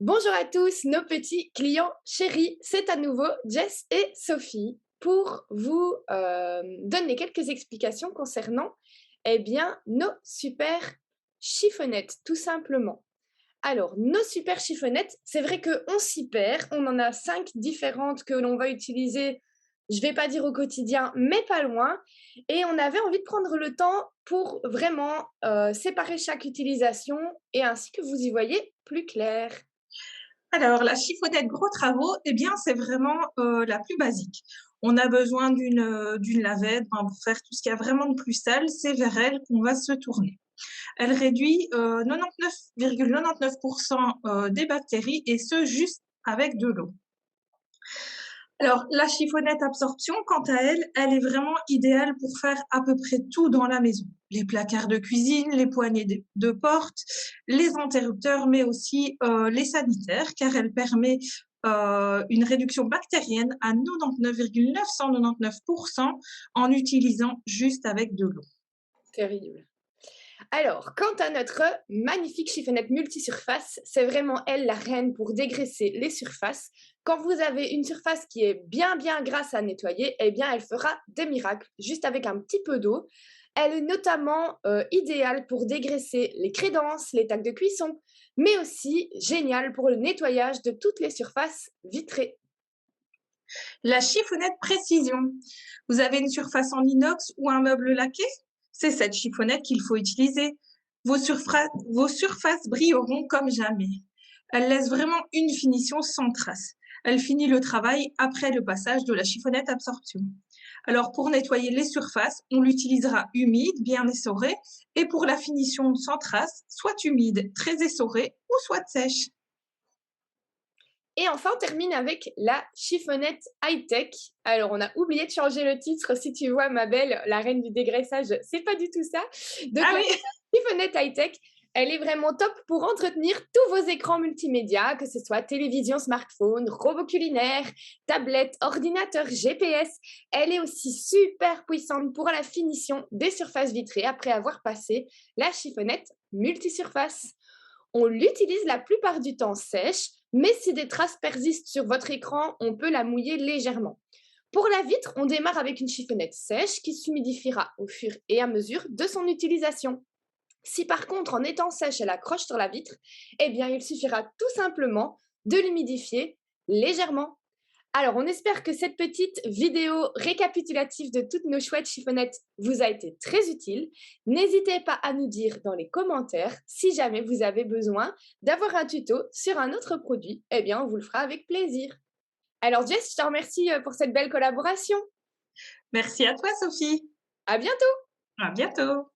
Bonjour à tous, nos petits clients chéris. C'est à nouveau Jess et Sophie pour vous donner quelques explications concernant nos super chiffonnettes, tout simplement. Alors, nos super chiffonnettes, c'est vrai qu'on s'y perd. On en a 5 différentes que l'on va utiliser, je ne vais pas dire au quotidien, mais pas loin. Et on avait envie de prendre le temps pour vraiment séparer chaque utilisation et ainsi que vous y voyez plus clair. Alors, la chiffonnette gros travaux, eh bien, c'est vraiment la plus basique. On a besoin d'une lavette pour faire tout ce qu'il y a vraiment de plus sale. C'est vers elle qu'on va se tourner. Elle réduit 99,99% des bactéries et ce, juste avec de l'eau. Alors, la chiffonnette absorption, quant à elle, elle est vraiment idéale pour faire à peu près tout dans la maison. Les placards de cuisine, les poignées de porte, les interrupteurs, mais aussi les sanitaires, car elle permet une réduction bactérienne à 99,999% en utilisant juste avec de l'eau. Terrible. Alors, quant à notre magnifique chiffonnette multisurface, c'est vraiment elle la reine pour dégraisser les surfaces. Quand vous avez une surface qui est bien grasse à nettoyer, eh bien elle fera des miracles juste avec un petit peu d'eau. Elle est notamment idéale pour dégraisser les crédences, les tacs de cuisson, mais aussi géniale pour le nettoyage de toutes les surfaces vitrées. La chiffonnette précision. Vous avez une surface en inox ou un meuble laqué? C'est cette chiffonnette qu'il faut utiliser. Vos surfaces brilleront comme jamais. Elle laisse vraiment une finition sans trace. Elle finit le travail après le passage de la chiffonnette absorption. Alors pour nettoyer les surfaces, on l'utilisera humide, bien essorée, et pour la finition sans trace, soit humide, très essorée, ou soit sèche. Et enfin, on termine avec la chiffonnette high-tech. Alors, on a oublié de changer le titre. Si tu vois, ma belle, la reine du dégraissage, c'est pas du tout ça. Donc, Ah la oui. chiffonnette high-tech, elle est vraiment top pour entretenir tous vos écrans multimédia, que ce soit télévision, smartphone, robot culinaire, tablette, ordinateur, GPS. Elle est aussi super puissante pour la finition des surfaces vitrées après avoir passé la chiffonnette multisurface. On l'utilise la plupart du temps sèche, mais si des traces persistent sur votre écran, on peut la mouiller légèrement. Pour la vitre, on démarre avec une chiffonnette sèche qui s'humidifiera au fur et à mesure de son utilisation. Si par contre, en étant sèche, elle accroche sur la vitre, eh bien, il suffira tout simplement de l'humidifier légèrement. Alors, on espère que cette petite vidéo récapitulative de toutes nos chouettes chiffonnettes vous a été très utile. N'hésitez pas à nous dire dans les commentaires si jamais vous avez besoin d'avoir un tuto sur un autre produit. Eh bien, on vous le fera avec plaisir. Alors, Jess, je te remercie pour cette belle collaboration. Merci à toi, Sophie. À bientôt! À bientôt.